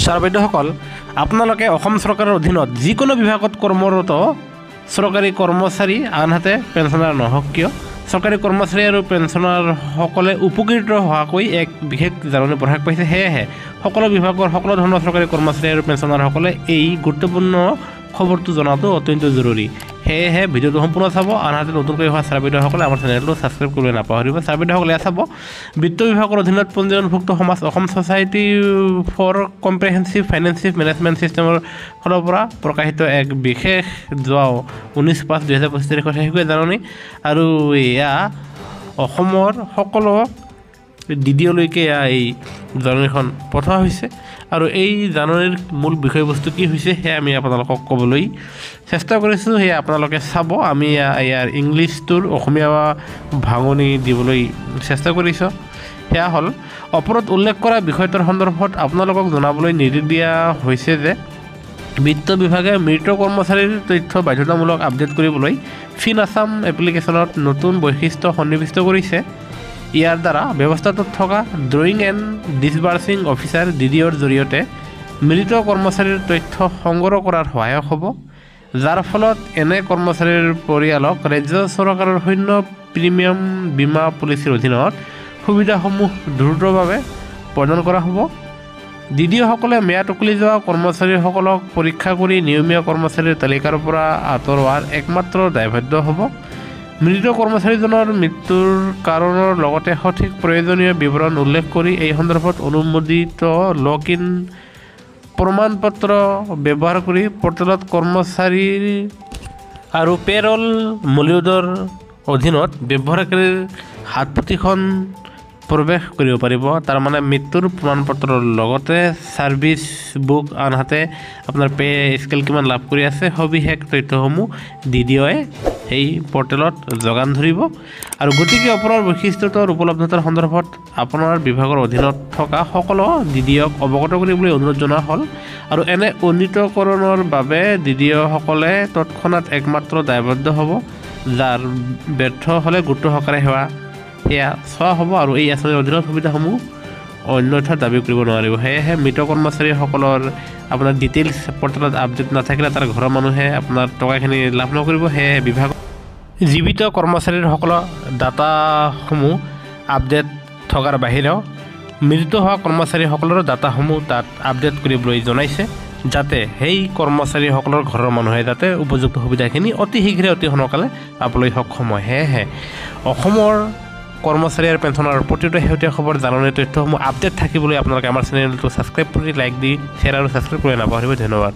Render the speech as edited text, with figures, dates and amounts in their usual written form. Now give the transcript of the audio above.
Sir বাইদেউসকল আপোনালোকে অসম চৰকাৰৰ অধীনত যিকোনো বিভাগত কৰ্মৰত চৰকাৰী কৰ্মচাৰী আনহাতে পেঞ্চনাৰ নহওক কিয় চৰকাৰী কৰ্মচাৰী আৰু পেঞ্চনাৰসকলে উপকৃত হোৱাকৈ এক বিশেষ জাননী প্ৰকাশ পাইছে। সেয়েহে সকলো বিভাগৰ সকলো ধৰণৰ চৰকাৰী কৰ্মচাৰী আৰু পেঞ্চনাৰসকলে এই গুৰুত্বপূৰ্ণ খবৰটো জনাটো অত্যন্ত জৰুৰী। সেয়েহে ভিডিঅ'টো সম্পূৰ্ণ চাব। আনহাতে নতুনকৈ হোৱা ছাৰ বাইদেউসকলে আমাৰ চেনেলটো ছাবস্ক্ৰাইব কৰিবলৈ নাপাহৰিব। ছাৰ বাইদেউসকলে এয়া চাব, বিত্ত বিভাগৰ অধীনত পঞ্জীয়নভুক্ত সমাজ Assam society for comprehensive ফাইনেন্সিভ management ছিষ্টেমৰ ফালৰ পৰা প্ৰকাশিত এক বিশেষ যোৱা 19/5/2025 তাৰিখত শেষকৈ জাননী। আৰু এয়া অসমৰ সকলো DDOলৈকে এই জাননীখন পঠোৱা হৈছে। আৰু এই জাননীৰ মূল বিষয়বস্তু কি হৈছে সেয়া আমি আপোনালোকক ক'বলৈ চেষ্টা কৰিছোঁ, সেয়া আপোনালোকে চাব। আমি ইয়াৰ ইংলিছটোৰ অসমীয়া ভাঙনি দিবলৈ চেষ্টা কৰিছোঁ। সেয়া হ'ল, ওপৰত উল্লেখ কৰা বিষয়টোৰ সন্দৰ্ভত আপোনালোকক জনাবলৈ নিৰ্দেশ দিয়া হৈছে যে বিত্ত বিভাগে মৃত কৰ্মচাৰীৰ তথ্য বাধ্যতামূলক আপডেট কৰিবলৈ ফিন আছাম এপ্লিকেশ্যনত নতুন বৈশিষ্ট্য সন্নিৱিষ্ট কৰিছে। ইয়াৰ দ্বাৰা ব্যৱস্থাটোত থকা ড্ৰয়িং এণ্ড ডিছবাৰ্চিং অফিচাৰ DDOৰ জৰিয়তে মৃত কৰ্মচাৰীৰ তথ্য সংগ্ৰহ কৰাৰ সহায়ক হ'ব, যাৰ ফলত এনে কৰ্মচাৰীৰ পৰিয়ালক ৰাজ্য চৰকাৰৰ শূন্য প্ৰিমিয়াম বীমা পলিচিৰ অধীনত সুবিধাসমূহ দ্ৰুতভাৱে প্ৰদান কৰা হ'ব। DDOসকলে ম্যাদ উকলি যোৱা কৰ্মচাৰীসকলক পৰীক্ষা কৰি নিয়মীয়া কৰ্মচাৰীৰ তালিকাৰ পৰা আঁতৰোৱাৰ একমাত্ৰ দায়বদ্ধ হ'ব। মৃত কৰ্মচাৰীজনৰ মৃত্যুৰ কাৰণৰ লগতে সঠিক প্ৰয়োজনীয় বিৱৰণ উল্লেখ কৰি এই সন্দৰ্ভত অনুমোদিত লগ ইন প্ৰমাণপত্ৰ ব্যৱহাৰ কৰি পৰ্টেলত কৰ্মচাৰী আৰু পেৰল মূল্যৰ অধীনত ব্যৱহাৰকাৰীৰ হাতপুথিখন প্ৰৱেশ কৰিব পাৰিব। তাৰমানে মৃত্যুৰ প্ৰমাণপত্ৰৰ লগতে ছাৰ্ভিচ বুক আনহাতে আপোনাৰ পে স্কেল কিমান লাভ কৰি আছে সবিশেষ তথ্যসমূহ DDOয়ে এই পৰ্টেলত যোগান ধৰিব। আৰু গতিকে ওপৰৰ বৈশিষ্ট্যটোৰ উপলব্ধতাৰ সন্দৰ্ভত আপোনাৰ বিভাগৰ অধীনত থকা সকলো DDOক অৱগত কৰিবলৈ অনুৰোধ জনোৱা হ'ল। আৰু এনে উন্নীতকৰণৰ বাবে DDOসকলে তৎক্ষণাত একমাত্ৰ দায়বদ্ধ হ'ব, যাৰ ব্যৰ্থ হ'লে গুৰুত্ব সহকাৰে সেয়া চোৱা হ'ব আৰু এই আঁচনিৰ অধীনত সুবিধাসমূহ অন্যথা দাবী কৰিব নোৱাৰিব। সেয়েহে মৃত কৰ্মচাৰীসকলৰ আপোনাৰ ডিটেইলছ পৰ্টেলত আপডেট নাথাকিলে তাৰ ঘৰৰ মানুহে আপোনাৰ টকাখিনি লাভ নকৰিব। সেয়েহে বিভাগ জীৱিত কৰ্মচাৰীসকলৰ ডাটাসমূহ আপডেট থকাৰ বাহিৰেও মৃত হোৱা কৰ্মচাৰীসকলৰ ডাটাসমূহ তাত আপডেট কৰিবলৈ জনাইছে, যাতে সেই কৰ্মচাৰীসকলৰ ঘৰৰ মানুহে যাতে উপযুক্ত সুবিধাখিনি অতি শীঘ্ৰে অতি সোনকালে পাবলৈ সক্ষম হয়। সেয়েহে অসমৰ কৰ্মচাৰী আৰু পেঞ্চনৰ প্ৰতিটো শেহতীয়া খবৰ জাননী তথ্যসমূহ আপডেট থাকিবলৈ আপোনালোকে আমাৰ চেনেলটো ছাবস্ক্ৰাইব কৰি লাইক দি শ্বেয়াৰ আৰু ছাবস্ক্ৰাইব কৰি নাপাহৰিব। ধন্যবাদ।